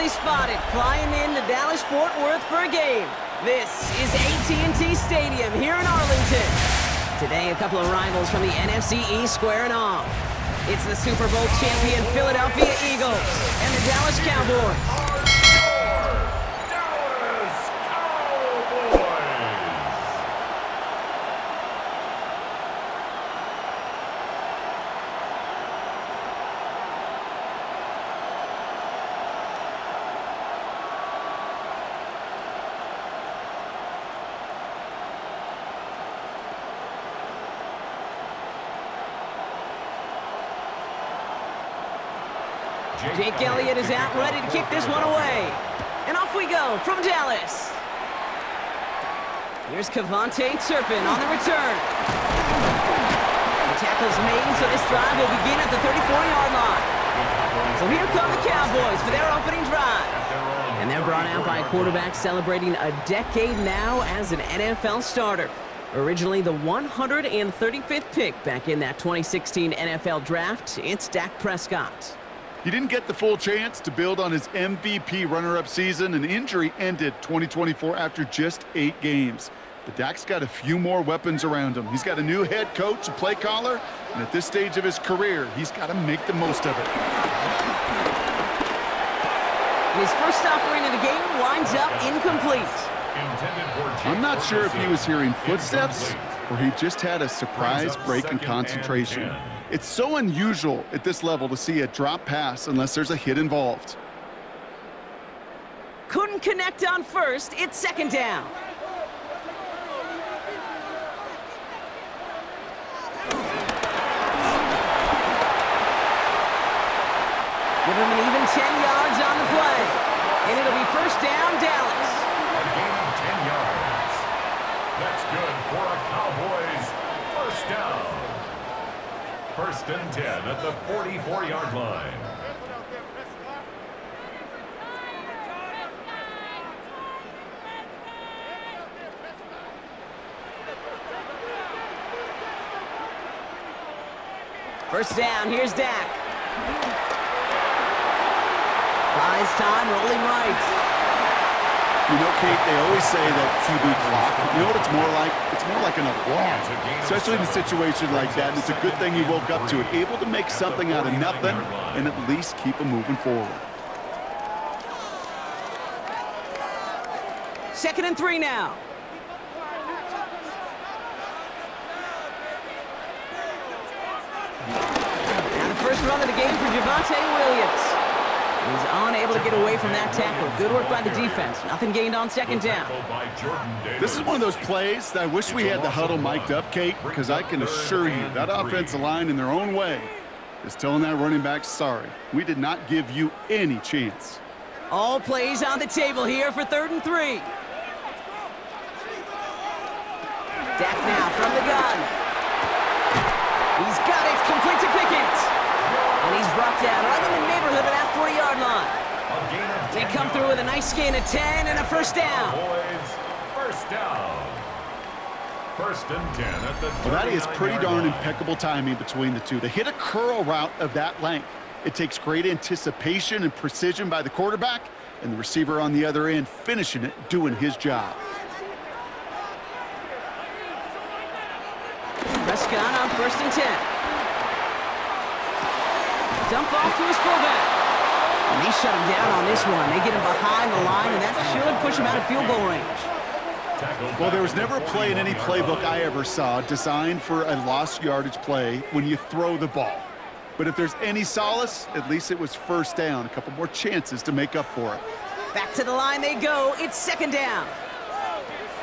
Perfectly spotted, flying into Dallas-Fort Worth for a game. This is AT&T Stadium here in Arlington. Today, a couple of rivals from the NFC East squaring off. It's the Super Bowl champion Philadelphia Eagles and the Dallas Cowboys. Jake Elliott is out, ready to kick this one away. And off we go from Dallas. Here's Kevontae Turpin on the return. The tackle's made, so this drive will begin at the 34-yard line. So here come the Cowboys for their opening drive. And they're brought out by a quarterback celebrating a decade now as an NFL starter. Originally the 135th pick back in that 2016 NFL draft, it's Dak Prescott. He didn't get the full chance to build on his MVP runner-up season. An injury ended 2024 after just 8 games. But Dak's got a few more weapons around him. He's got a new head coach, a play caller, and at this stage of his career, he's got to make the most of it. And his first offering of the game winds up incomplete. I'm not sure if he was hearing footsteps or he just had a surprise break in concentration. It's so unusual at this level to see a drop pass unless there's a hit involved. Couldn't connect on first. It's second down. Give him an even 10 yards on the play. And it'll be first down, Dallas. A gain of 10 yards. That's good for a Cowboys first down. First and 10 at the 44-yard line. First down, here's Dak. Buys time, rolling right. You know, Kate, they always say that QB clock. You know what it's more like? It's more like an alarm, especially in a situation like that. And it's a good thing he woke up to it, able to make something out of nothing and at least keep him moving forward. Second and 3 now. Now the first run of the game for Javonte Williams. He's unable to get away from that tackle. Good work by the defense. Nothing gained on second down. This is one of those plays that I wish we had the huddle mic'd up, Kate, because I can assure you that offensive line in their own way is telling that running back, sorry, we did not give you any chance. All plays on the table here for 3rd and 3. Dak now from the gun. He's got it, complete to Pickens. And he's brought down right in the neighborhood of that 40-yard line. They come through with a nice gain of 10 and a first down. First down. First and 10 at the 39-yard line. Well, that is pretty darn impeccable timing between the two. They hit a curl route of that length. It takes great anticipation and precision by the quarterback, and the receiver on the other end finishing it, doing his job. Prescott on first and 10. Dump off to his fullback. And they shut him down on this one. They get him behind the line, and that should push him out of field goal range. Well, there was never a play in any playbook I ever saw designed for a lost yardage play when you throw the ball. But if there's any solace, at least it was first down. A couple more chances to make up for it. Back to the line they go. It's second down.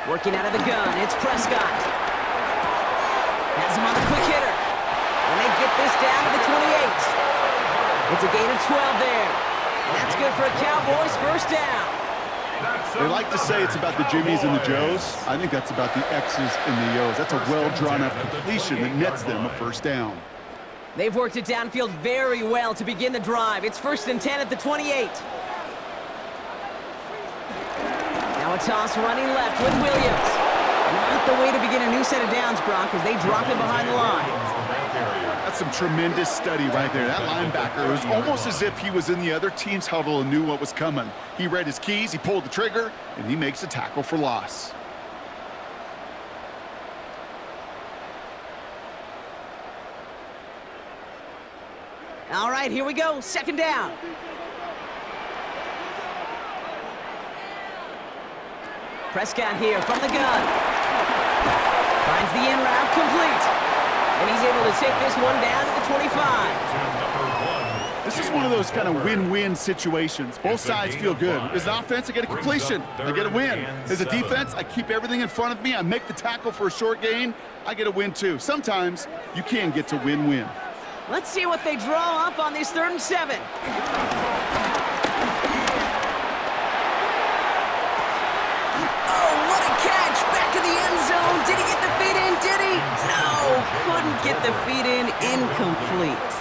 Working out of the gun, it's Prescott. Has him on the quick hitter. And they get this down to the 28. It's a gain of 12 there. And that's good for a Cowboys first down. They like to say it's about the Jimmies and the Joes. I think that's about the X's and the O's. That's a well-drawn-up completion that nets them a first down. They've worked it downfield very well to begin the drive. It's first and 10 at the 28. Now a toss running left with Williams. Not the way to begin a new set of downs, Brock, as they drop him behind the line. That's some tremendous study right there. That linebacker, it was almost as if he was in the other team's huddle and knew what was coming. He read his keys, he pulled the trigger, and he makes a tackle for loss. All right, here we go. Second down. Prescott here from the gun. Finds the in route complete. And he's able to take this one down to the 25. This is one of those kind of win-win situations. Both sides feel good. As an offense, I get a completion. I get a win. As a defense, I keep everything in front of me. I make the tackle for a short gain. I get a win, too. Sometimes you can get to win-win. Let's see what they draw up on this 3rd and 7. Oh, what a catch! Back in the end zone. Did he get the feet in? Did he? No, couldn't get the feet in. Incomplete.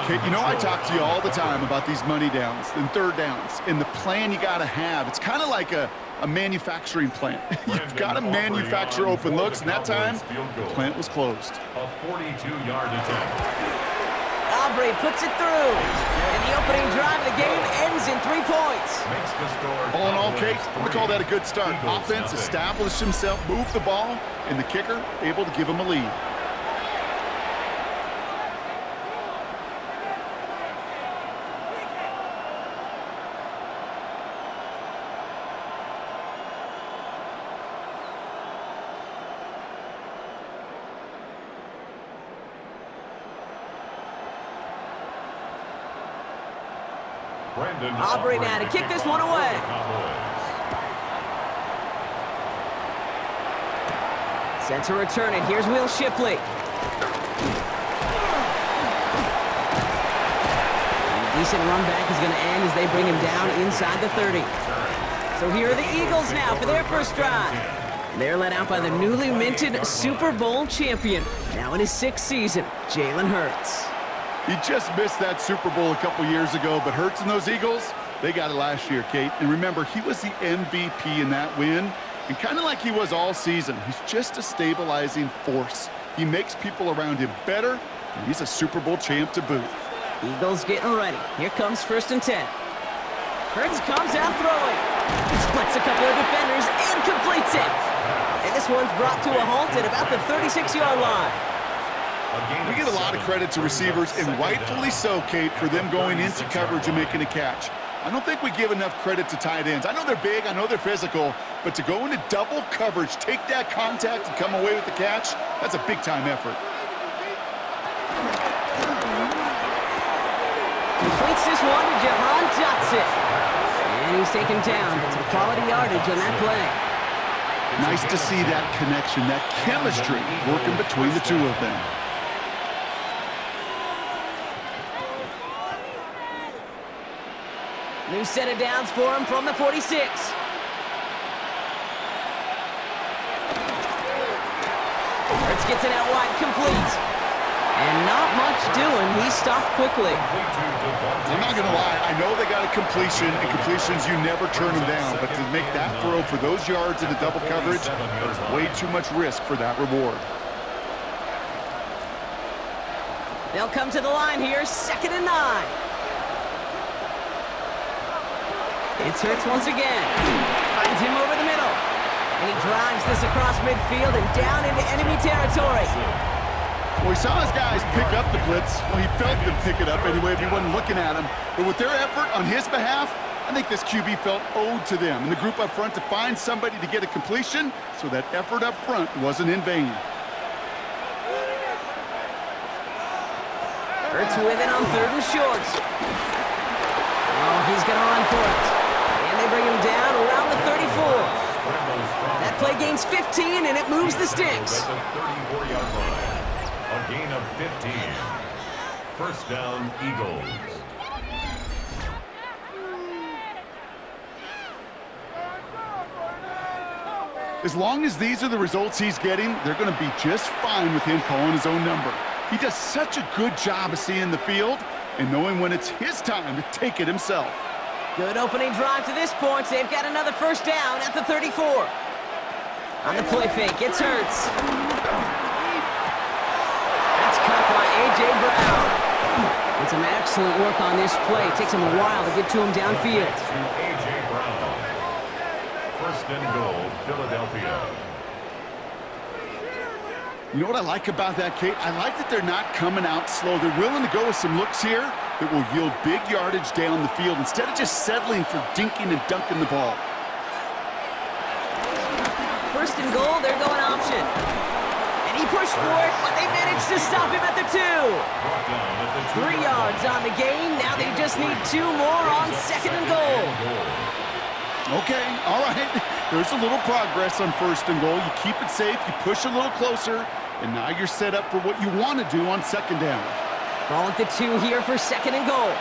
Okay, you know I talk to you all the time about these money downs and 3rd downs and the plan you got to have. It's kind of like a manufacturing plant. You've got to manufacture open looks, and that time, the plant was closed. A 42-yard attempt. Aubrey puts it through. And the opening drive of the game ends in 3 points. All in all, Kate, I'm going to call that a good start. Offense established himself, moved the ball, and the kicker able to give him a lead. Aubrey now to kick this one away. Set to return it. Here's Will Shipley. And a decent run back is going to end as they bring him down inside the 30. So here are the Eagles now for their first drive. They're led out by the newly minted Super Bowl champion, now in his 6th season, Jalen Hurts. He just missed that Super Bowl a couple years ago, but Hurts and those Eagles, they got it last year, Kate. And remember, he was the MVP in that win, and kind of like he was all season, he's just a stabilizing force. He makes people around him better, and he's a Super Bowl champ to boot. Eagles getting ready. Here comes 1st and 10. Hurts comes out throwing. He splits a couple of defenders and completes it. And this one's brought to a halt at about the 36-yard line. We give a lot of credit to receivers, and rightfully so, Kate, for them going into coverage and making a catch. I don't think we give enough credit to tight ends. I know they're big, I know they're physical, but to go into double coverage, take that contact, and come away with the catch, that's a big-time effort. Completes this one to Jahan Dotson. And he's taken down. Some quality yardage on that play. Nice to see that connection, that chemistry working between the two of them. New set of downs for him from the 46. Hurts gets it out wide, complete. And not much doing. He stopped quickly. I'm not going to lie. I know they got a completion, and completions, you never turn them down. But to make that throw for those yards in the double coverage, there's way too much risk for that reward. They'll come to the line here, 2nd and 9. It's Hurts once again. Finds him over the middle. And he drives this across midfield and down into enemy territory. Well, he saw his guys pick up the blitz. Well, he felt them pick it up anyway if he wasn't looking at him. But with their effort on his behalf, I think this QB felt owed to them and the group up front to find somebody to get a completion, so that effort up front wasn't in vain. Hurts with it on 3rd and short. Oh, he's going to run for it. And they bring him down around the 34. That play gains 15, and it moves the sticks. At the 34-yard line. A gain of 15. First down, Eagles. As long as these are the results he's getting, they're going to be just fine with him calling his own number. He does such a good job of seeing the field and knowing when it's his time to take it himself. Good opening drive to this point. They've got another first down at the 34. On the play fake, it's Hurts. That's complete. A.J. Brown. And some excellent work on this play. It takes him a while to get to him downfield. To A.J. Brown. First and goal, Philadelphia. You know what I like about that, Kate? I like that they're not coming out slow. They're willing to go with some looks here that will yield big yardage down the field instead of just settling for dinking and dunking the ball. First and goal, they're going option. And he pushed for it, but they managed to stop him at the 2. 3 yards on the game. Now they just need 2 more on second and goal. Okay, all right. There's a little progress on first and goal. You keep it safe, you push a little closer, and now you're set up for what you want to do on second down. Ball at the 2 here for second and goal.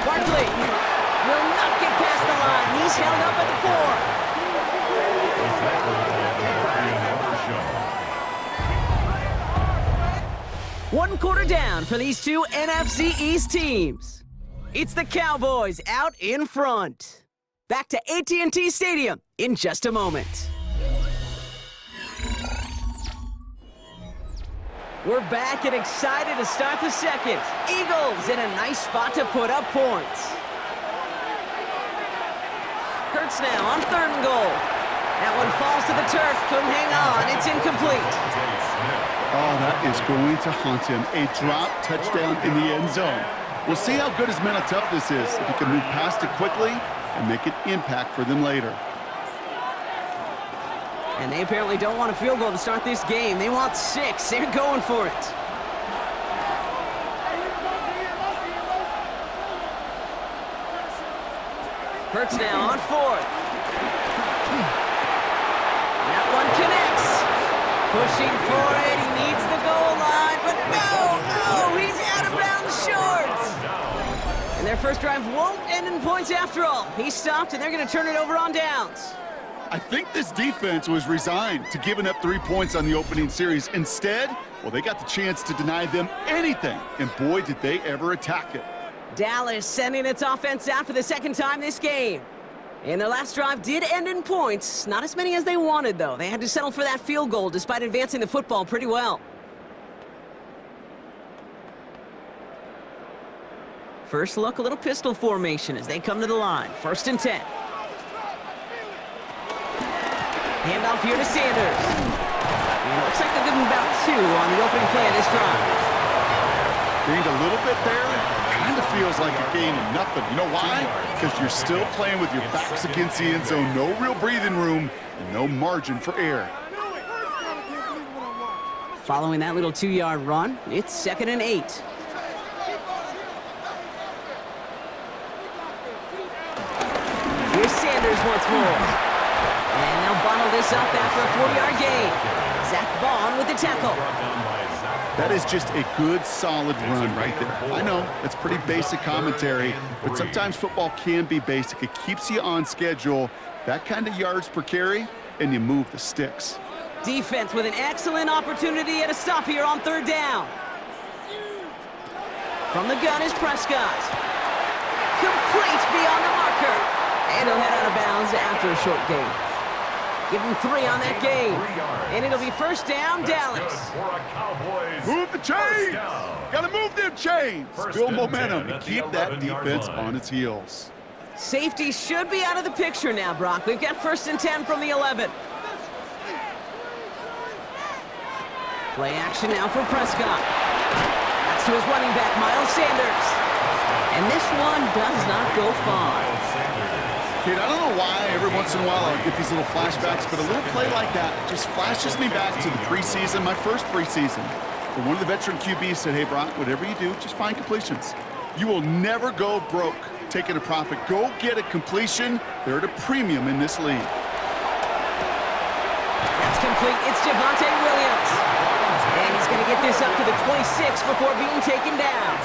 Barkley will not get past the line. He's held up at the 4. 1 quarter down for these two NFC East teams. It's the Cowboys out in front. Back to AT&T Stadium in just a moment. We're back and excited to start the second. Eagles in a nice spot to put up points. Hurts now on third and goal. That one falls to the turf. Couldn't hang on. It's incomplete. Oh, that is going to haunt him. A drop touchdown in the end zone. We'll see how good his mental toughness is, if he can move past it quickly and make an impact for them later. And they apparently don't want a field goal to start this game. They want 6. They're going for it. Hurts now on 4th. That one connects. Pushing for it. He needs the goal line, but no, he's out of bounds short. And their first drive won't end in points after all. He stopped, and they're going to turn it over on downs. I think this defense was resigned to giving up 3 points on the opening series. Instead, well, they got the chance to deny them anything, and boy, did they ever attack it. Dallas sending its offense out for the second time this game. And their last drive did end in points. Not as many as they wanted, though. They had to settle for that field goal despite advancing the football pretty well. First look, a little pistol formation as they come to the line. 1st and 10. Handoff here to Sanders. And it looks like they're giving about 2 on the opening play of this drive. Gained a little bit there. Kind of feels like a gain of nothing. You know why? Because you're still playing with your backs against the end zone. No real breathing room and no margin for error. Following that little 2-yard run, it's 2nd and 8. Here's Sanders once more. And they'll bundle this up after a 4-yard gain. Zach Bond with the tackle. That is just a good, solid run right there. I know, it's pretty basic commentary, but sometimes football can be basic. It keeps you on schedule, that kind of yards per carry, and you move the sticks. Defense with an excellent opportunity at a stop here on 3rd down. From the gun is Prescott. Complete beyond the marker. And he'll head out of bounds after a short gain. Give him 3 on that game. And it'll be 1st down, Dallas. Move the chains! Gotta move them chains! Build momentum and keep that defense on its heels. Safety should be out of the picture now, Brock. We've got 1st and 10 from the 11. Play action now for Prescott. That's to his running back, Miles Sanders. And this one does not go far. Kid, I don't know why every once in a while I get these little flashbacks, but a little play like that just flashes me back to the preseason, my first preseason. Where one of the veteran QBs said, hey, Brock, whatever you do, just find completions. You will never go broke taking a profit. Go get a completion. They're at a premium in this league. That's complete. It's Javonte Williams. And he's going to get this up to the 26 before being taken down.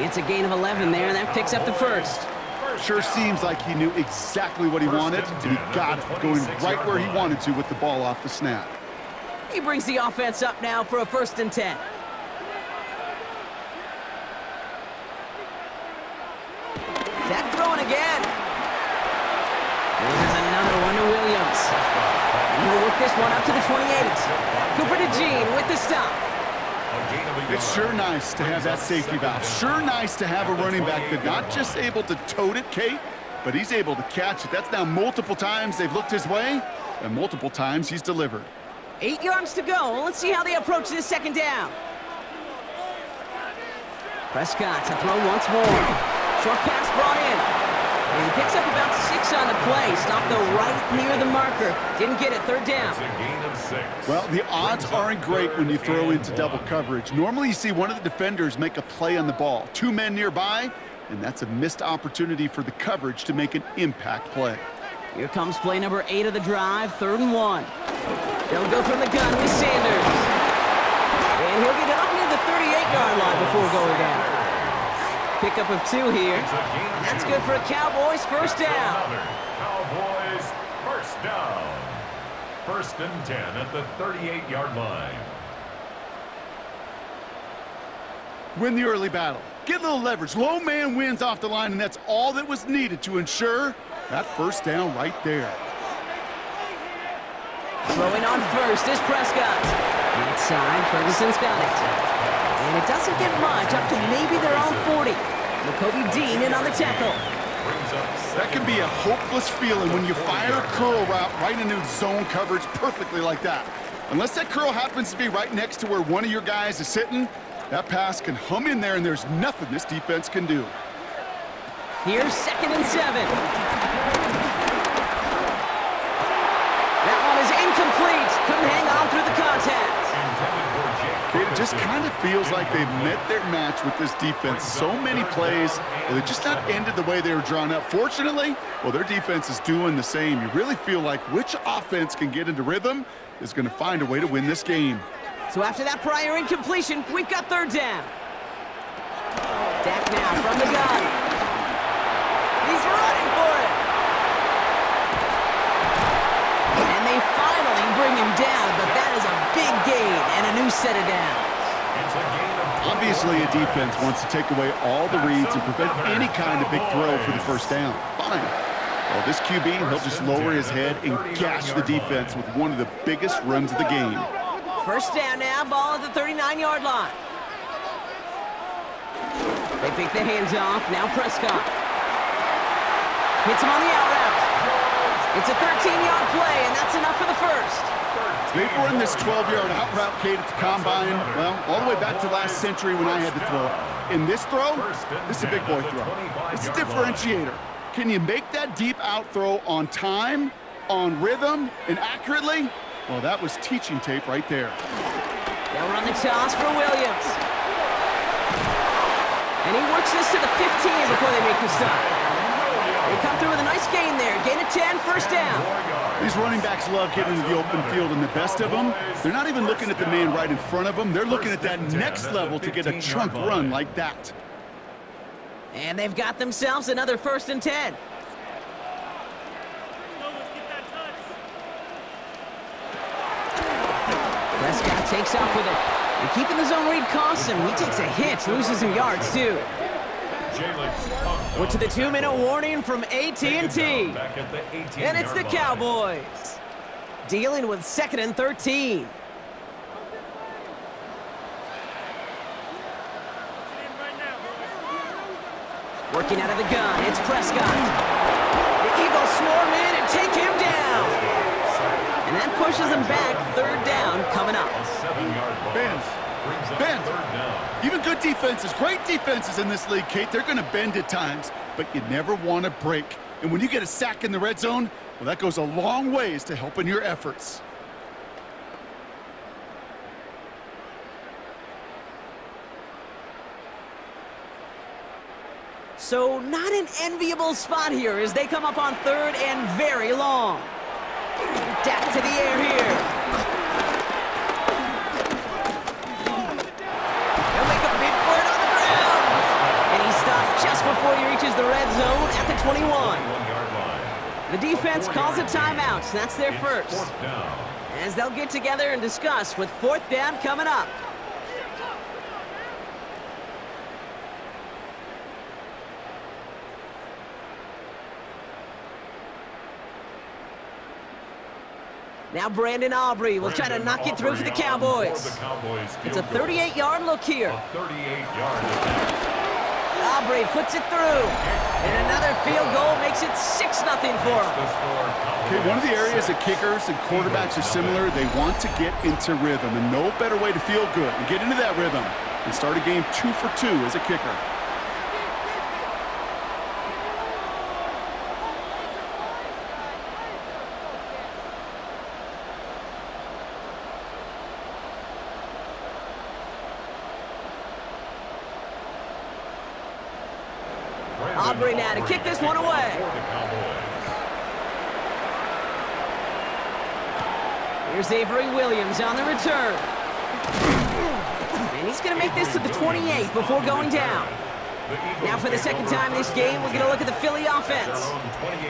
It's a gain of 11 there, and that picks up the 1st. Sure seems like he knew exactly what he wanted, and he got it, going right where he wanted to with the ball off the snap. He brings the offense up now for a 1st and 10. That throwing again. And there's another one to Williams. And he'll work this one up to the 28. Cooper DeJean with the stop. It's sure nice to have that safety valve. Sure nice to have a running back that's not just able to tote it, Kate, but he's able to catch it. That's now multiple times they've looked his way, and multiple times he's delivered. 8 yards to go. Let's see how they approach this second down. Prescott to throw once more. Short pass brought in. And he picks up about 6 on the play. Stopped though right near the marker. Didn't get it. Third down. It's a gain of 6. Well, the odds aren't great when you throw into double coverage. Normally you see one of the defenders make a play on the ball. 2 men nearby, and that's a missed opportunity for the coverage to make an impact play. Here comes play number 8 of the drive. 3rd and 1. They'll go from the gun with Sanders. And he'll get it up near the 38-yard line before going down. Pickup of 2 here. And that's good for a Cowboys first down. Cowboys first down. 1st and 10 at the 38-yard line. Win the early battle. Get a little leverage. Low man wins off the line, and that's all that was needed to ensure that first down right there. Throwing on first is Prescott. Right side, Ferguson's got it. And it doesn't get much, up to maybe their own 40. McCovey Dean in on the tackle. That can be a hopeless feeling when you fire a curl route right into zone coverage perfectly like that. Unless that curl happens to be right next to where one of your guys is sitting, that pass can hum in there and there's nothing this defense can do. Here's 2nd and 7. That one is incomplete. Couldn't hang on through the contact. It just kind of feels like they've met their match with this defense. So many plays, well, they just not ended the way they were drawn up. Fortunately, well, their defense is doing the same. You really feel like which offense can get into rhythm is going to find a way to win this game. So after that prior incompletion, we've got 3rd down. Dak now from the gun. He's running for it. And they finally bring him down, but that is a big gain and a new set of downs. Obviously, a defense wants to take away all the reads and prevent any kind of big throw for the first down. Fine. Well, this QB, he'll just lower his head and gash the defense with one of the biggest runs of the game. First down now, ball at the 39-yard line. They take the hands off, now Prescott. Hits him on the out route. It's a 13-yard play, and that's enough for the first. They've run this 12-yard out route, Kate, at the combine, well, all the way back to last century when I had to throw it. In this throw, this is a big boy throw. It's a differentiator. Can you make that deep out throw on time, on rhythm, and accurately? Well, that was teaching tape right there. They'll run the toss for Williams. And he works this to the 15 before they make the stop. They come through with a nice gain there. Gain of 10, first down. These running backs love getting into the open field, and the best of them, they're not even looking at the man right in front of them. They're looking at that next level to get a chunk run like that. And they've got themselves another 1st and 10. Prescott takes off with it. And keeping the zone read costs him. He takes a hit, loses some yards too. We're to the 2-minute warning from AT&T. And it's the Cowboys dealing with 2nd and 13. Working out of the gun, it's Prescott. The Eagles swarm in and take him down. And that pushes him back. 3rd down coming up. Bend. Even good defenses, great defenses in this league, Kate, they're going to bend at times, but you never want to break. And when you get a sack in the red zone, well, that goes a long ways to helping your efforts. So not an enviable spot here as they come up on 3rd and very long. Dak to the air here. He'll make a bid for it on the ground. And he stopped just before he reaches the red zone at the 21. The defense calls a timeout. That's their first. As they'll get together and discuss with 4th down coming up. Now Brandon Aubrey will try to knock it through for the Cowboys. It's a 38-yard look here. A 38-yard attempt. Aubrey puts it through. And another field goal makes it 6-0 for him. Okay, one of the areas that kickers and quarterbacks are similar, they want to get into rhythm, and no better way to feel good and get into that rhythm and start a game 2 for 2 as a kicker. Aubrey now to kick this one away. Here's Avery Williams on the return. And he's going to make this to the 28 before going down. Now for the second time this game, we're going to look at the Philly offense.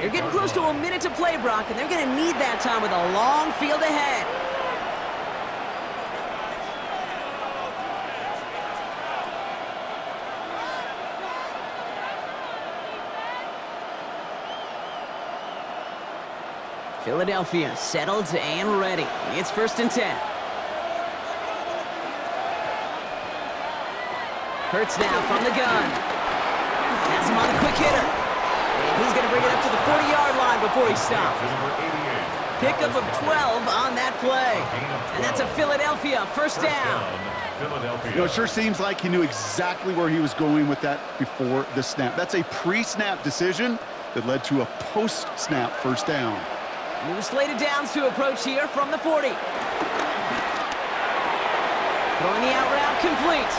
They're getting close to a minute to play, Brock, and they're going to need that time with a long field ahead. Philadelphia settled and ready. It's 1st and 10. Hurts now from the gun. Has him on a quick hitter. And he's going to bring it up to the 40-yard line before he stops. Pickup of 12 on that play. And that's a Philadelphia 1st down. You know, it sure seems like he knew exactly where he was going with that before the snap. That's a pre-snap decision that led to a post-snap 1st down. New slated downs to approach here from the 40. Throwing the out route complete.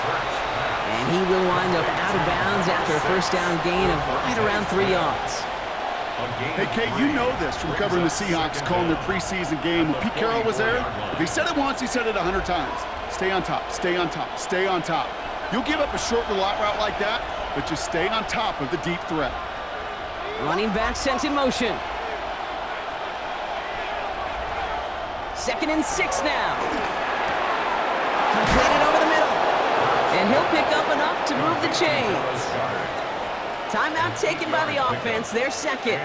And he will wind up out of bounds after a 1st down gain of right around 3 yards. Hey, Kate, you know this from covering the Seahawks, calling their preseason game. When Pete Carroll was there, if he said it once, he said it 100 times. Stay on top, stay on top, stay on top. You'll give up a short route like that, but just stay on top of the deep threat. Running back sent in motion. 2nd and 6 now. Completed over the middle. And he'll pick up enough to move the chains. Timeout taken by the offense, their 2nd.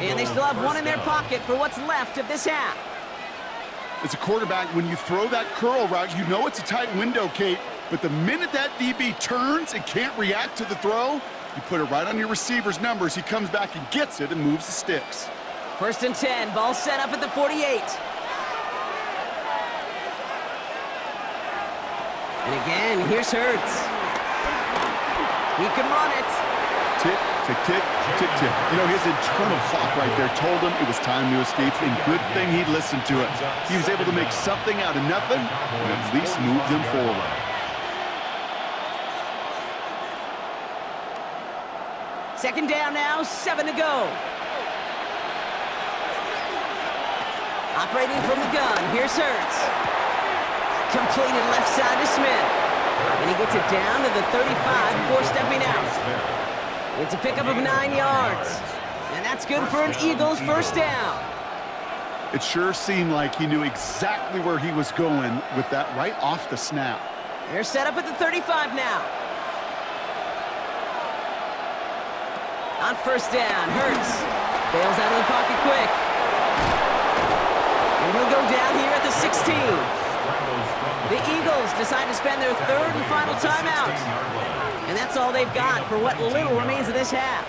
And they still have one in their pocket for what's left of this half. As a quarterback, when you throw that curl route, you know it's a tight window, Kate. But the minute that DB turns and can't react to the throw, you put it right on your receiver's numbers. He comes back and gets it and moves the sticks. 1st and 10, ball set up at the 48. And again, here's Hurts. He can run it. Tick, tick, tick, tick, tick. You know, his internal clock right there told him it was time to escape, and good thing he listened to it. He was able to make something out of nothing and at least move them forward. Second down now, 7 to go. Operating from the gun, here's Hurts. Completed left side to Smith. And he gets it down to the 35 before stepping out. It's a pickup of 9 yards. And that's good for an Eagles 1st down. It sure seemed like he knew exactly where he was going with that right off the snap. They're set up at the 35 now. On 1st down, Hurts bails out of the pocket quick. And he'll go down here at the 16. The Eagles decide to spend their 3rd and final timeout. And that's all they've got for what little remains of this half.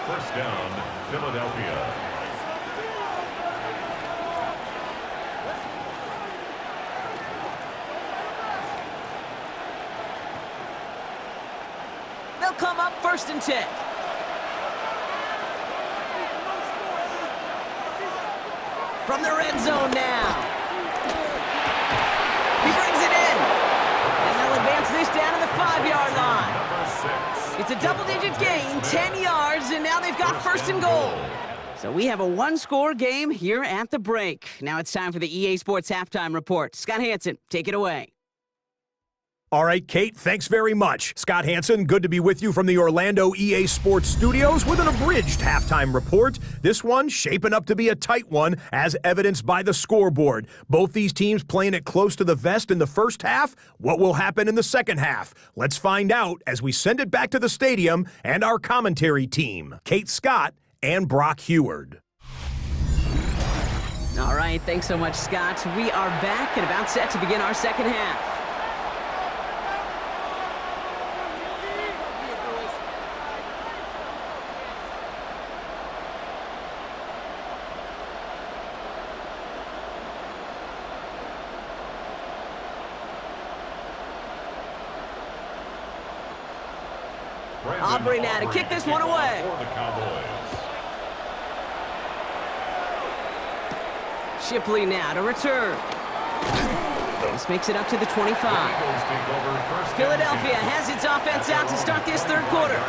1st down, Philadelphia. They'll come up 1st and 10. From the red zone now. He brings it in. And they'll advance this down to the 5-yard line. It's a double-digit gain, 10 yards, and now they've got 1st and goal. So we have a one-score game here at the break. Now it's time for the EA Sports Halftime Report. Scott Hansen, take it away. All right, Kate, thanks very much. Scott Hansen, good to be with you from the Orlando EA Sports Studios with an abridged halftime report. This one shaping up to be a tight one, as evidenced by the scoreboard. Both these teams playing it close to the vest in the first half. What will happen in the second half? Let's find out as we send it back to the stadium and our commentary team, Kate Scott and Brock Heward. All right, thanks so much, Scott. We are back and about set to begin our second half. Aubrey now to kick this one away. For the Cowboys. Shipley now to return. This makes it up to the 25. Philadelphia has its offense out to start this third quarter.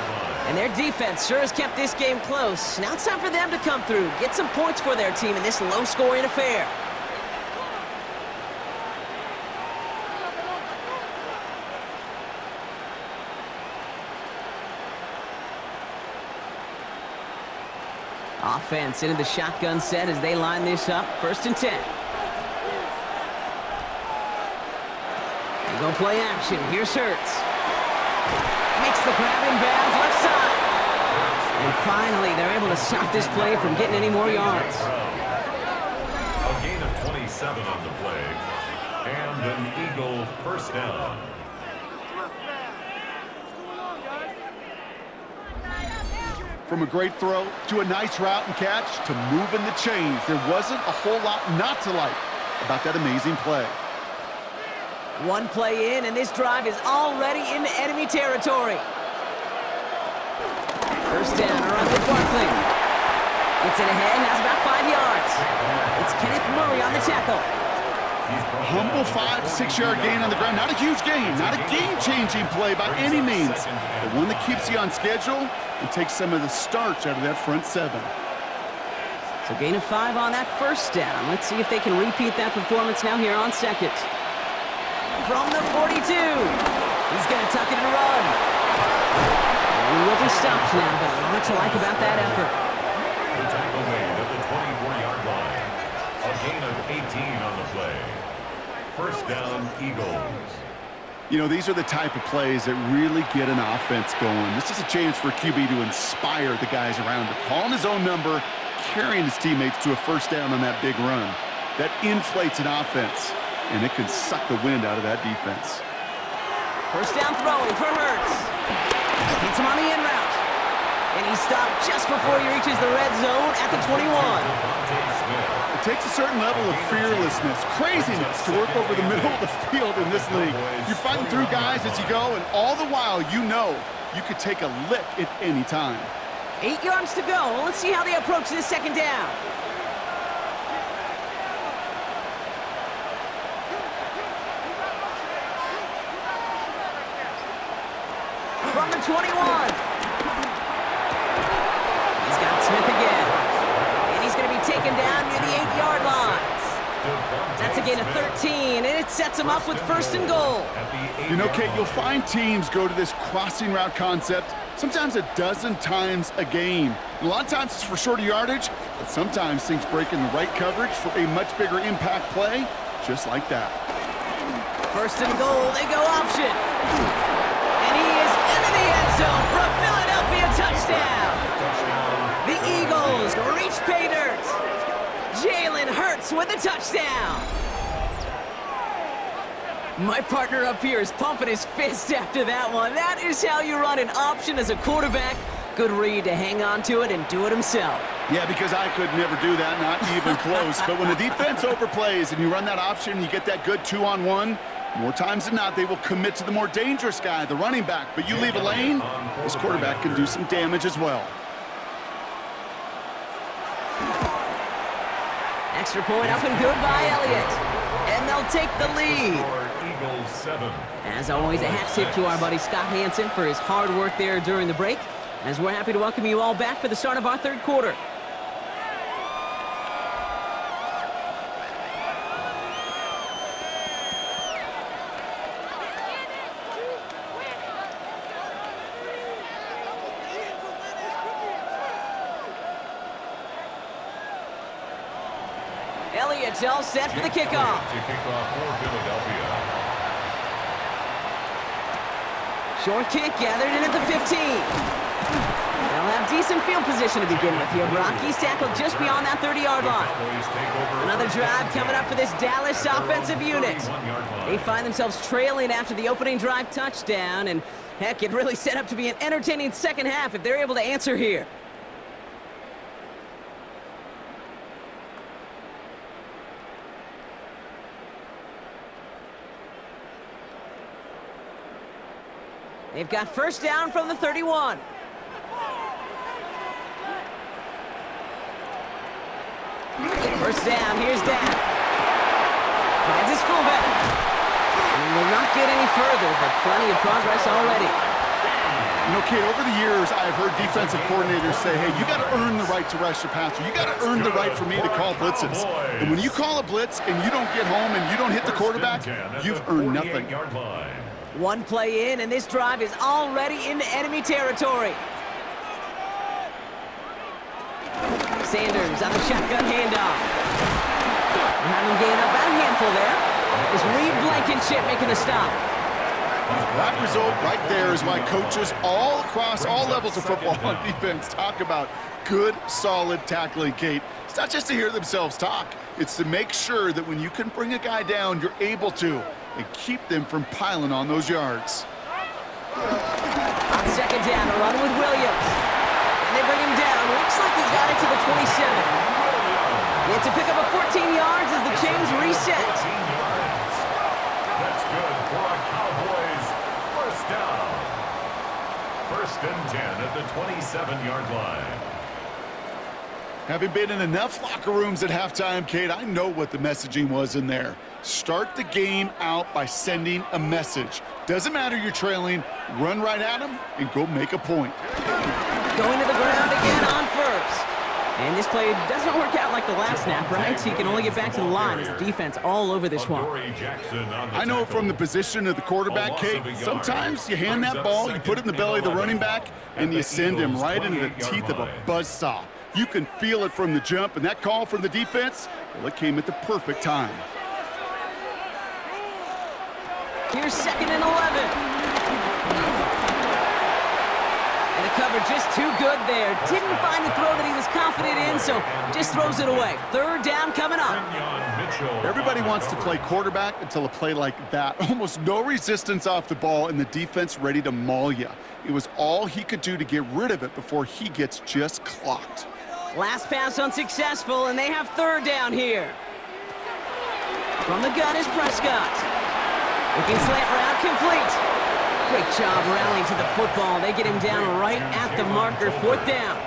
And their defense sure has kept this game close. Now it's time for them to come through, get some points for their team in this low-scoring affair. Offense into the shotgun set as they line this up. 1st and 10. They go play action. Here's Hurts. Makes the grab in bounds left side. And finally, they're able to stop this play from getting any more yards. A gain of 27 on the play. And an Eagle first down. From a great throw to a nice route and catch to moving the chains, there wasn't a whole lot not to like about that amazing play. One play in, and this drive is already into enemy territory. 1st down around the Barkley. Gets it ahead, has about 5 yards. It's Kenneth Murray on the tackle. A humble 5 to 6 yard gain on the ground. Not a huge gain, not a game-changing play by any means, but one that keeps you on schedule and takes some of the starch out of that front 7. So gain of 5 on that 1st down. Let's see if they can repeat that performance now here on 2nd. From the 42. He's going to tuck it and run. And he will be stopped now, but a lot to like about that effort. The tackle made at the 24-yard line. A gain of 18 on the play. 1st down, Eagles. You know, these are the type of plays that really get an offense going. This is a chance for QB to inspire the guys around him. Calling his own number, carrying his teammates to a 1st down on that big run. That inflates an offense, and it can suck the wind out of that defense. 1st down throwing for Hurts. Hits him on the in route. And he's stopped just before he reaches the red zone at the 21. It takes a certain level of fearlessness, craziness to work over the middle of the field in this league. You're fighting through guys as you go, and all the while you know you could take a lick at any time. 8 yards to go. Well, let's see how they approach this 2nd down. From the 21. He's got Smith again. And he's going to be taken down near the 8-yard line. That's a gain of 13, and it sets him up with 1st and goal. You know, Kate, you'll find teams go to this crossing route concept sometimes a dozen times a game. A lot of times it's for shorter yardage, but sometimes things break in the right coverage for a much bigger impact play, just like that. 1st and goal, they go option. And he is into the end zone for a Philadelphia touchdown. The Eagles reach pay dirt. Jalen Hurts with a touchdown. My partner up here is pumping his fist after that one. That is how you run an option as a quarterback. Good read to hang on to it and do it himself. Yeah, because I could never do that, not even close. But when the defense overplays and you run that option, you get that good 2-on-1, more times than not, they will commit to the more dangerous guy, the running back. But you leave a lane, this quarterback can do some damage as well. Extra point up and good by Elliott. And they'll take the lead. Eagles 7. As always, a hat tip to our buddy Scott Hansen for his hard work there during the break, as we're happy to welcome you all back for the start of our 3rd quarter. Elliott's all set for the kickoff. To kick off for Philadelphia. Short kick gathered in at the 15. They'll have decent field position to begin with here, Brock. He's tackled just beyond that 30-yard line. Another drive coming up for this Dallas offensive unit. They find themselves trailing after the opening drive touchdown, and heck, it really set up to be an entertaining second half if they're able to answer here. They've got first down from the 31. First down, here's Dan. Finds his fullback. And will not get any further, but plenty of progress already. You know, Kate, over the years, I've heard defensive coordinators say, hey, you got to earn the right to rush your passer. You got to earn the right for me to call blitzes. And when you call a blitz and you don't get home and you don't hit the quarterback, you've earned nothing. One play in, and this drive is already into enemy territory. Sanders on the shotgun handoff. We're having gain up about a handful there. Is Reed Blankenship making the stop? That result right there is why coaches all across all levels of football on defense talk about good, solid tackling, Kate. It's not just to hear themselves talk. It's to make sure that when you can bring a guy down, you're able to, and keep them from piling on those yards. On second down, a run with Williams. And they bring him down. Looks like he got it to the 27. He had to pick up a 14 yards as the chains reset. That's good for a Cowboys first down. First and 10 at the 27-yard line. Having been in enough locker rooms at halftime, Kate, I know what the messaging was in there. Start the game out by sending a message. Doesn't matter you're trailing, run right at them and go make a point. Going to the ground again on first. And this play doesn't work out like the last snap, right? So you can only get back to the line as the defense all over this one. I know from the position of the quarterback, Kate, sometimes you hand that ball, you put it in the belly of the running back, and you send him right into the teeth of a buzzsaw. You can feel it from the jump, and that call from the defense, well, it came at the perfect time. Here's second and 11. And the cover just too good there. Didn't find the throw that he was confident in, so just throws it away. Third down coming up. Everybody wants to play quarterback until a play like that. Almost no resistance off the ball, and the defense ready to maul you. It was all he could do to get rid of it before he gets just clocked. Last pass unsuccessful, and they have third down here. From the gun is Prescott. Looking slant route complete. Great job rallying to the football. They get him down right at the marker. Fourth down.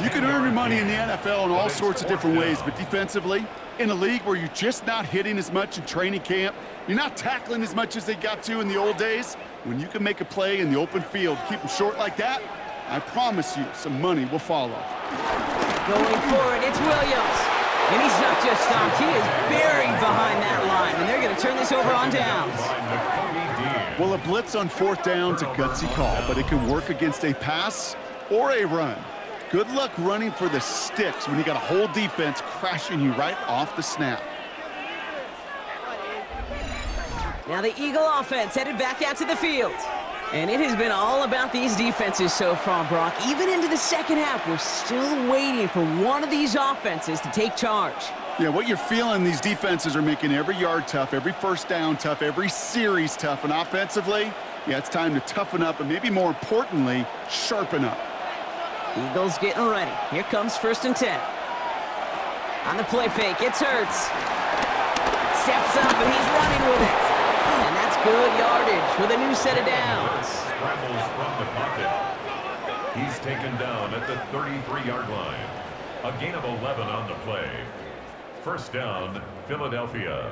You can earn your money in the NFL in all sorts of different ways, but defensively, in a league where you're just not hitting as much in training camp, you're not tackling as much as they got to in the old days, when you can make a play in the open field, keep them short like that, I promise you some money will follow. Going for it, it's Williams. And he's not just stopped, he is buried behind that line, and they're going to turn this over on downs. Well, a blitz on fourth down's a gutsy call, but it can work against a pass or a run. Good luck running for the sticks when you got a whole defense crashing you right off the snap. Now the Eagle offense headed back out to the field. And it has been all about these defenses so far, Brock. Even into the second half, we're still waiting for one of these offenses to take charge. Yeah, what you're feeling, these defenses are making every yard tough, every first down tough, every series tough. And offensively, yeah, it's time to toughen up and maybe more importantly, sharpen up. Eagles getting ready. Here comes first and 10. On the play fake, it's Hurts. Steps up and he's running with it. And that's good yardage with a new set of downs. Scrambles from the pocket. He's taken down at the 33-yard line. A gain of 11 on the play. First down, Philadelphia.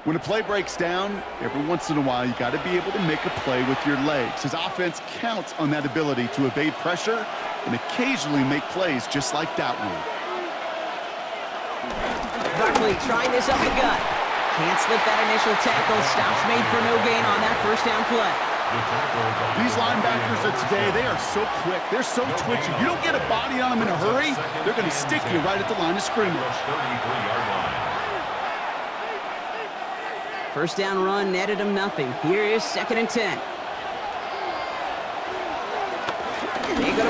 When a play breaks down, every once in a while, you got to be able to make a play with your legs. His offense counts on that ability to evade pressure and occasionally make plays just like that one. Barkley trying this up the gut. Can't slip that initial tackle. Stops made for no gain on that first down play. These linebackers of today, they are so quick. They're so twitchy. You don't get a body on them in a hurry, they're going to stick you right at the line of scrimmage. First down run netted him nothing. Here is second and 10.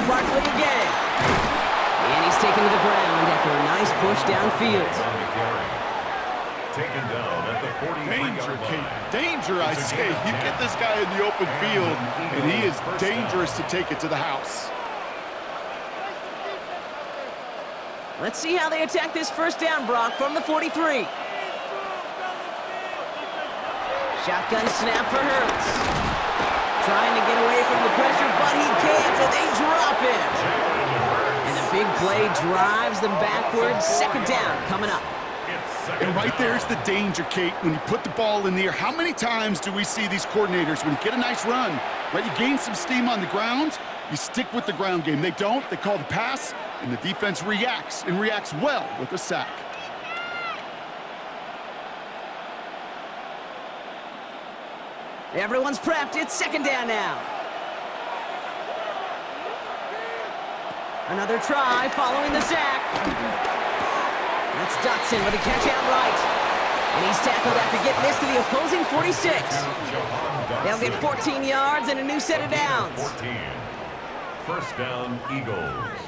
Barkley again. And he's taken to the ground after a nice push downfield. Taken down at the 43-yard line. Danger, I say. You get this guy in the open field, and he is dangerous to take it to the house. Let's see how they attack this first down, Brock, from the 43. Shotgun snap for Hurts. Trying to get away from the pressure, but he can't, and they drop him. And the big play drives them backwards. Second down coming up. And right there's the danger, Kate, when you put the ball in the air. How many times do we see these coordinators, when you get a nice run, right, you gain some steam on the ground, you stick with the ground game. They don't, they call the pass, and the defense reacts, and reacts well with a sack. Everyone's prepped. It's second down now. Another try following the sack. That's Dotson with a catch out right. And he's tackled after getting this to the opposing 46. They'll get 14 yards and a new set of downs. 14. First down, Eagles.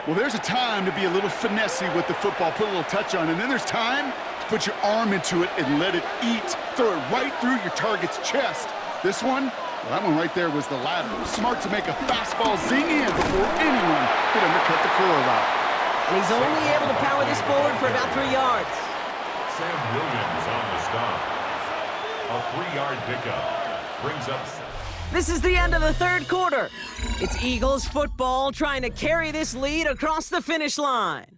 Well, there's a time to be a little finessey with the football, put a little touch on it, and then there's time to put your arm into it and let it eat. Throw it right through your target's chest. This one, well, that one right there was the latter. Smart to make a fastball zing in before anyone could undercut the curl route. And he's only able to power this forward for about 3 yards. Sam Williams on the stop. A 3-yard pickup. Brings up... This is the end of the third quarter. It's Eagles football trying to carry this lead across the finish line.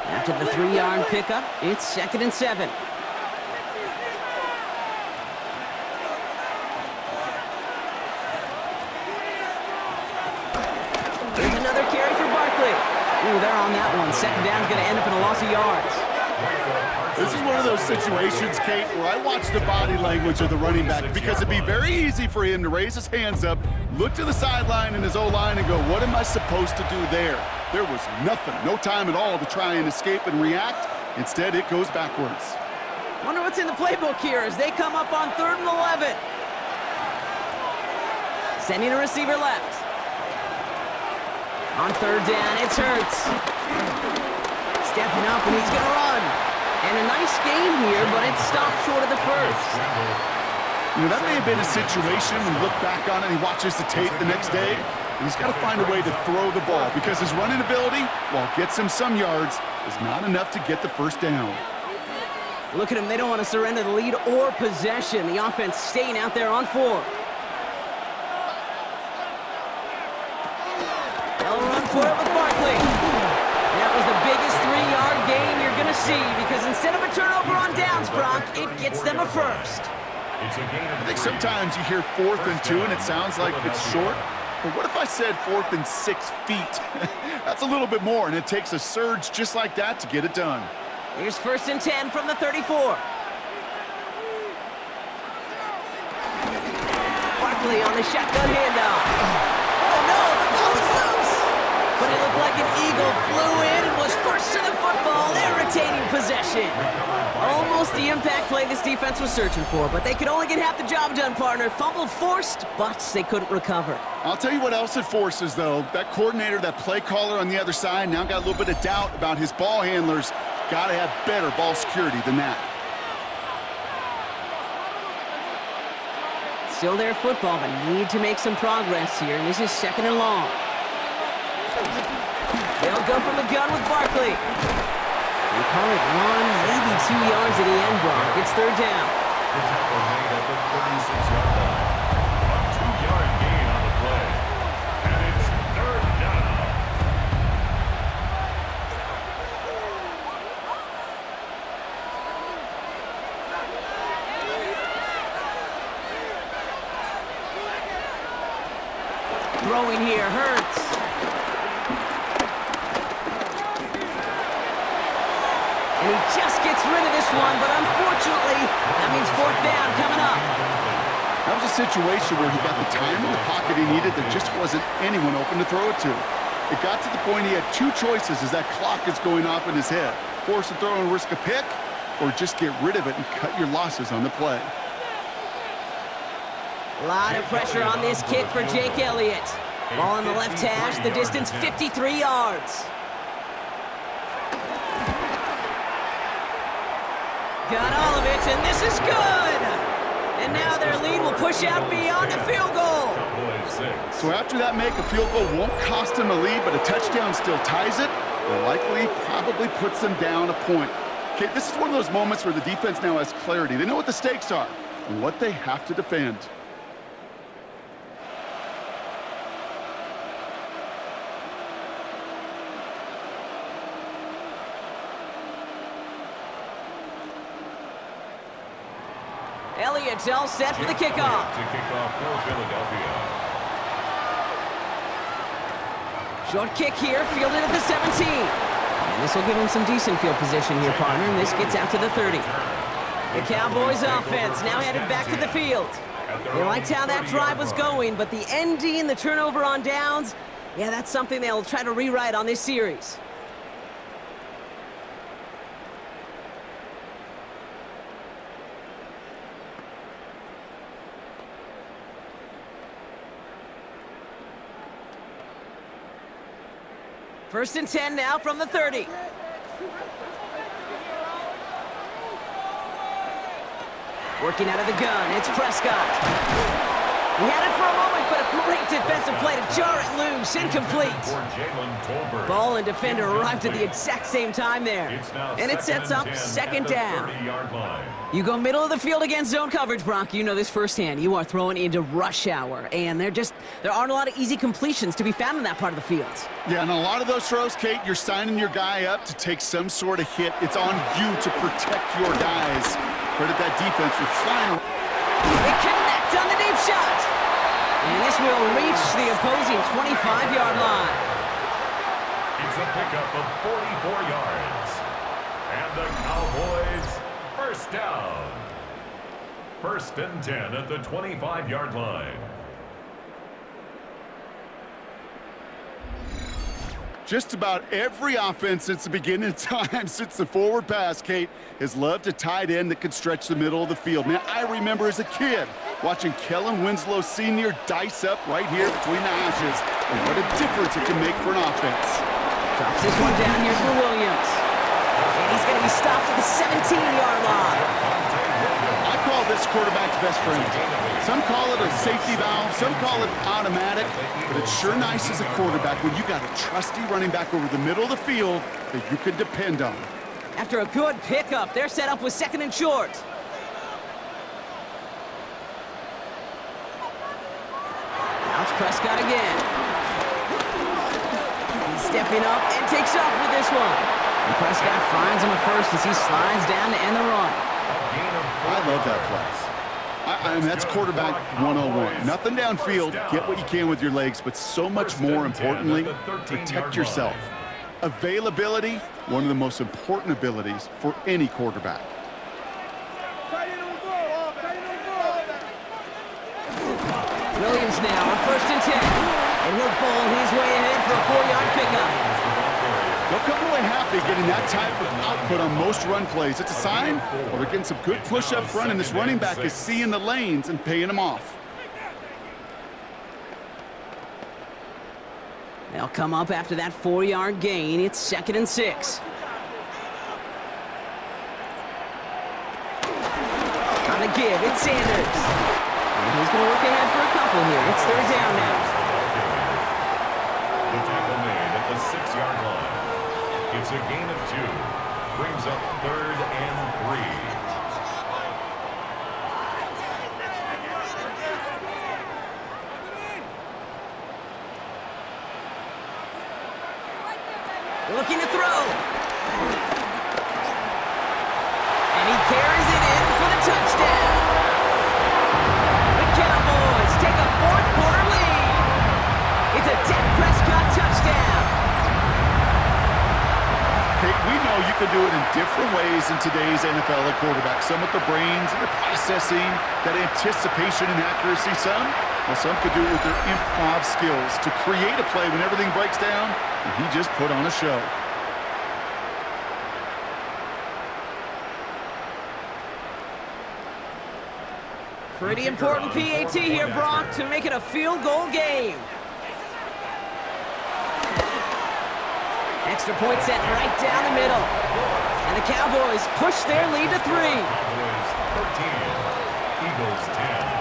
After the 3-yard pickup, it's 2nd and 7. There's another carry for Barkley. Ooh, they're on that one. Second down's going to end up in a loss of yards. This is one of those situations, Kate, where I watch the body language of the running back because it'd be very easy for him to raise his hands up, look to the sideline in his O-line and go, what am I supposed to do there? There was nothing, no time at all to try and escape and react. Instead, it goes backwards. Wonder what's in the playbook here as they come up on 3rd and 11. Sending a receiver left. On 3rd down, it's Hurts. Stepping up, and he's going to run. And a nice game here, but it's stopped short of the first. You know, that may have been a situation when you look back on it and he watches the tape the next day, and he's got to find a way to throw the ball because his running ability, while it gets him some yards, is not enough to get the first down. Look at him. They don't want to surrender the lead or possession. The offense staying out there on 4. They'll run for it with Barkley. That was the biggest 3-yard gain you're going to see because instead of a turnover on downs, Brock, it gets them a first. I think sometimes you hear 4th and 2 and it sounds like it's short. But what if I said 4th and 6 feet? That's a little bit more, and it takes a surge just like that to get it done. Here's 1st and 10 from the 34. Barkley on the shotgun handoff. Oh no, the ball is loose! But it looked like an eagle flew in and was first to the football, irritating possession. Almost the impact play this defense was searching for, but they could only get half the job done, partner. Fumble forced, but they couldn't recover. I'll tell you what else it forces, though. That coordinator, that play caller on the other side, now got a little bit of doubt about his ball handlers. Got to have better ball security than that. Still their football, but need to make some progress here, and this is 2nd and long. They'll go from the gun with Barkley. They call it 1, maybe 2 yards at the end, Brock. It's 3rd down. The tackle made at the 36-yard line. A 2-yard gain on the play. And it's 3rd down. Throwing here, Hurts. And he just gets rid of this one, but unfortunately, that means 4th down coming up. That was a situation where he got the time in the pocket he needed. There just wasn't anyone open to throw it to. It got to the point he had two choices as that clock is going off in his head. Force to throw and risk a pick, or just get rid of it and cut your losses on the play. A lot of pressure on this kick for Jake Elliott. Ball on the left hash, the distance 53 yards. Got all of it, and this is good! And now their lead will push out beyond the field goal. So after that make, a field goal won't cost them a lead, but a touchdown still ties it, or likely probably puts them down a point. Okay, this is one of those moments where the defense now has clarity. They know what the stakes are and what they have to defend. Elliott's all set for the kickoff. To kick off for Philadelphia. Short kick here, fielded at the 17. And this will give him some decent field position here, partner, and this gets out to the 30. The Cowboys offense now headed back to the field. They liked how that drive was going, but the ND and the turnover on downs, yeah, that's something they'll try to rewrite on this series. First and 10 now from the 30. Working out of the gun, it's Prescott. He had it for a moment, but a great defensive play to jar it loose, incomplete. Ball and defender arrived at the exact same time there. And it sets up second down. You go middle of the field against zone coverage, Brock. You know this firsthand. You are throwing into rush hour, and there aren't a lot of easy completions to be found in that part of the field. Yeah, and a lot of those throws, Kate, you're signing your guy up to take some sort of hit. It's on you to protect your guys. Credit that defense for flying. They connect on the deep shot. And this will reach the opposing 25-yard line. It's a pickup of 44 yards. And the Cowboys first down. First and 10 at the 25-yard line. Just about every offense since the beginning of time, since the forward pass, Kate, has loved a tight end that could stretch the middle of the field. Man, I remember as a kid watching Kellen Winslow Sr. dice up right here between the hashes. And what a difference it can make for an offense. Drops this one down here for Williams. And he's going to be stopped at the 17-yard line. I call this quarterback's best friend. Some call it a safety valve, some call it automatic, but it's sure nice as a quarterback when you got a trusty running back over the middle of the field that you can depend on. After a good pickup, they're set up with second and short. Now it's Prescott again. He's stepping up and takes off with this one. And Prescott finds him a first as he slides down to end the run. I love that play. I mean, that's quarterback 101. Nothing downfield, get what you can with your legs, but so much more importantly, protect yourself. Availability, one of the most important abilities for any quarterback. Williams now on first and 10. And he'll bowl his way ahead for a 4-yard pickup. They'll come away happy getting that type of output on most run plays. It's a sign, well, they're getting some good push up front, and this running back is seeing the lanes and paying them off. They'll come up after that 4-yard gain. It's second and 6. On the give, it's Sanders. And he's going to look ahead for a couple here. It's third down now. The tackle made at the 6-yard line. It's a gain of 2. Brings up third and 3. Looking to throw. And he carries it in for the touchdown. The Cowboys take a fourth-quarter lead. It's a Dak Prescott touchdown. Kate, we know you can do it in different ways in today's NFL at quarterback. Some with the brains and the processing, that anticipation and accuracy. Some could do it with their improv skills to create a play when everything breaks down, and he just put on a show. Pretty important PAT here, Brock, to make it a field goal game. Extra point set right down the middle. And the Cowboys push their lead to 3. Cowboys 13, Eagles 10.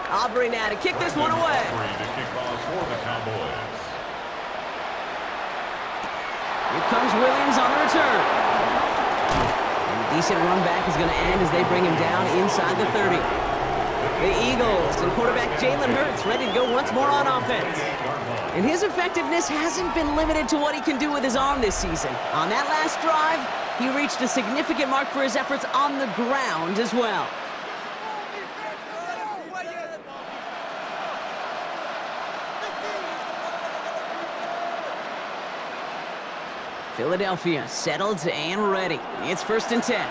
Aubrey now to kick this one away. To kick off for the Cowboys. Here comes Williams on the return. And a decent run back is going to end as they bring him down inside the 30. The Eagles and quarterback Jalen Hurts ready to go once more on offense. And his effectiveness hasn't been limited to what he can do with his arm this season. On that last drive, he reached a significant mark for his efforts on the ground as well. Philadelphia settled and ready. It's 1st and 10.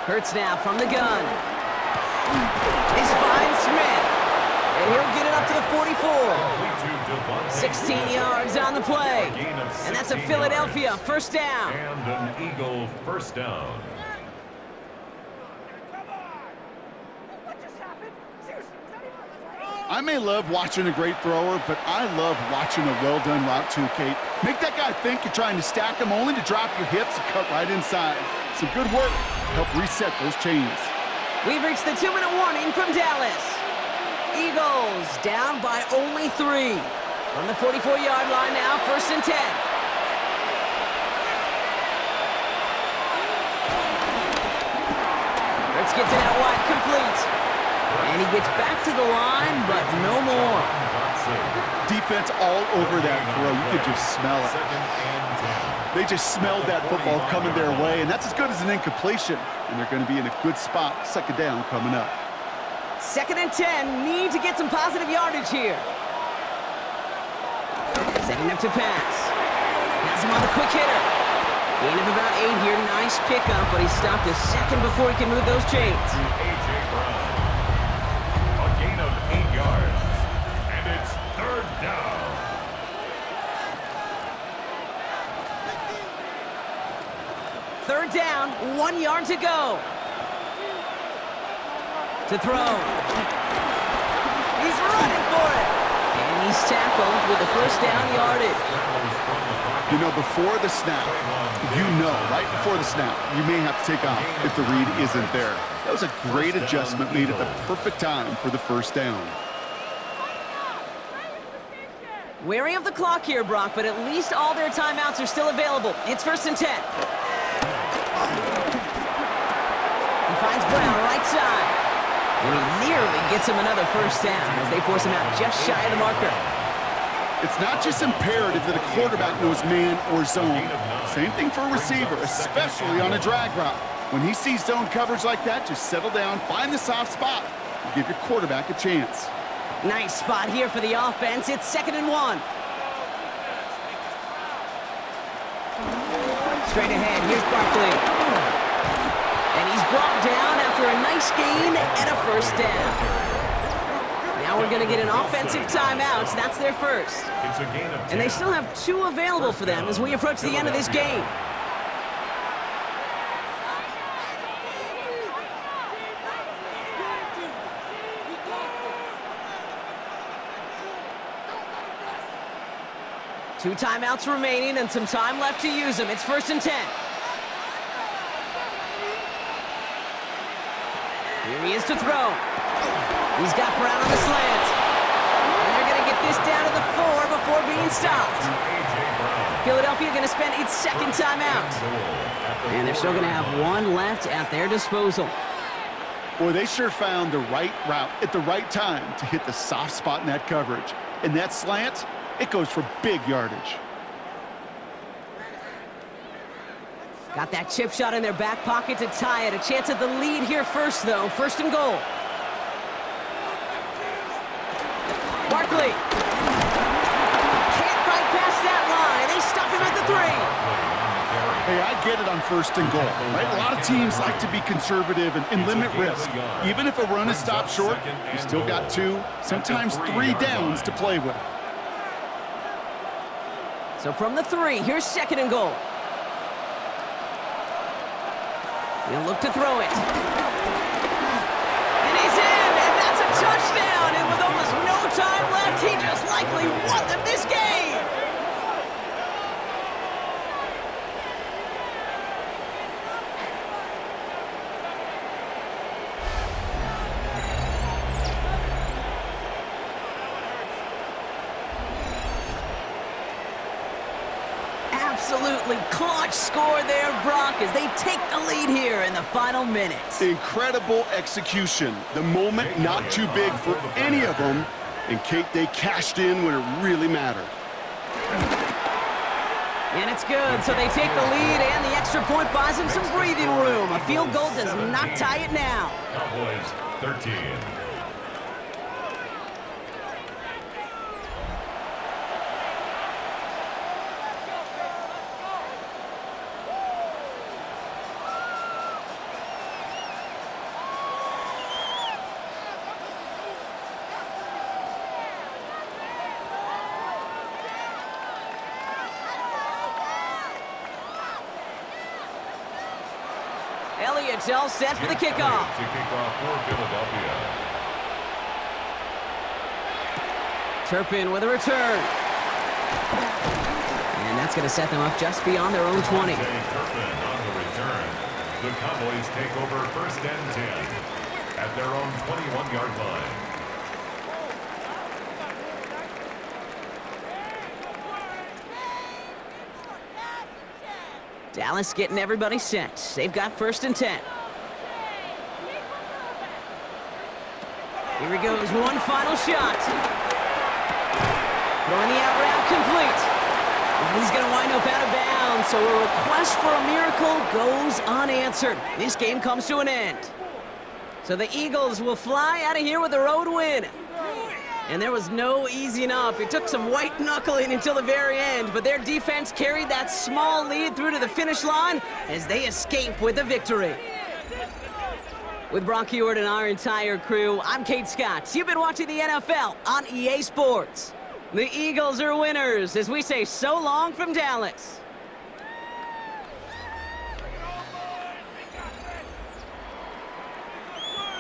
Hurts now from the gun. He's finds Smith. And he'll get it up to the 44. 16 yards on the play. And that's a Philadelphia first down. And an Eagle first down. I may love watching a great thrower, but I love watching a well-done route too, Kate. Make that guy think you're trying to stack him only to drop your hips and cut right inside. Some good work to help reset those chains. We've reached the 2-minute warning from Dallas. Eagles down by only 3. From the 44-yard line now, 1st and 10. Hurts gets it out wide, complete. And he gets back to the line, but no more. Defense all over that throw. You could just smell it. They just smelled that football coming their way, and that's as good as an incompletion. And they're going to be in a good spot. 2nd down coming up. 2nd and 10. Need to get some positive yardage here. Setting up to pass. Has him on the quick hitter. Gain of about 8 here. Nice pickup, but he stopped a second before he can move those chains. A gain of 8 yards. And it's 3rd down. Third down, 1 yard to go. To throw. He's running for it. And he's tackled with the first down yardage. You know, before the snap, right before the snap, you may have to take off if the read isn't there. That was a great adjustment made at the perfect time for the first down. Wary of the clock here, Brock, but at least all their timeouts are still available. It's 1st and 10. He finds Brown right side. And he nearly gets him another first down as they force him out just shy of the marker. It's not just imperative that a quarterback knows man or zone. Same thing for a receiver, especially on a drag route. When he sees zone coverage like that, just settle down, find the soft spot, and give your quarterback a chance. Nice spot here for the offense. It's 2nd and 1. Straight ahead, here's Barkley. And he's brought down after a nice gain and a first down. Now we're going to get an offensive timeout. That's their first. It's a gain of 10. And they still have 2 available for them as we approach the end of this game. Two timeouts remaining and some time left to use them. It's 1st and 10. Here he is to throw. He's got Brown on the slant. And they're going to get this down to the 4 before being stopped. Philadelphia going to spend its 2nd timeout. And they're still going to have 1 left at their disposal. Boy, they sure found the right route at the right time to hit the soft spot in that coverage. And that slant, it goes for big yardage. Got that chip shot in their back pocket to tie it. A chance at the lead here first, though. First and goal. Barkley. Can't fight past that line. They stop him at the 3. Hey, I get it on first and goal, right? A lot of teams like to be conservative and limit risk. Even if a run is stopped short, you still got 2, sometimes 3 downs to play with. So from the 3, here's second and goal. He'll look to throw it. And he's in, and that's a touchdown. And with almost no time left, he just likely won them this game. Absolutely clutch score there, Brock, as they take the lead here in the final minutes. Incredible execution. The moment not too big for any of them. And, Kate, they cashed in when it really mattered. And it's good, so they take the lead, and the extra point buys them some breathing room. A field goal does not tie it now. Cowboys 13. Elliott's all set for the kickoff. To kick off for Philadelphia. Turpin with a return. And that's going to set them up just beyond their own 20. Turpin on the return. The Cowboys take over first and 10 at their own 21-yard line. Dallas getting everybody set. They've got first and 10. Here he goes, one final shot. Throwing the out route complete. And he's going to wind up out of bounds, so a request for a miracle goes unanswered. This game comes to an end. So the Eagles will fly out of here with a road win. And there was no easing up. It took some white knuckling until the very end, but their defense carried that small lead through to the finish line as they escape with a victory. With Brock Ewart and our entire crew, I'm Kate Scott. You've been watching the NFL on EA Sports. The Eagles are winners as we say so long from Dallas.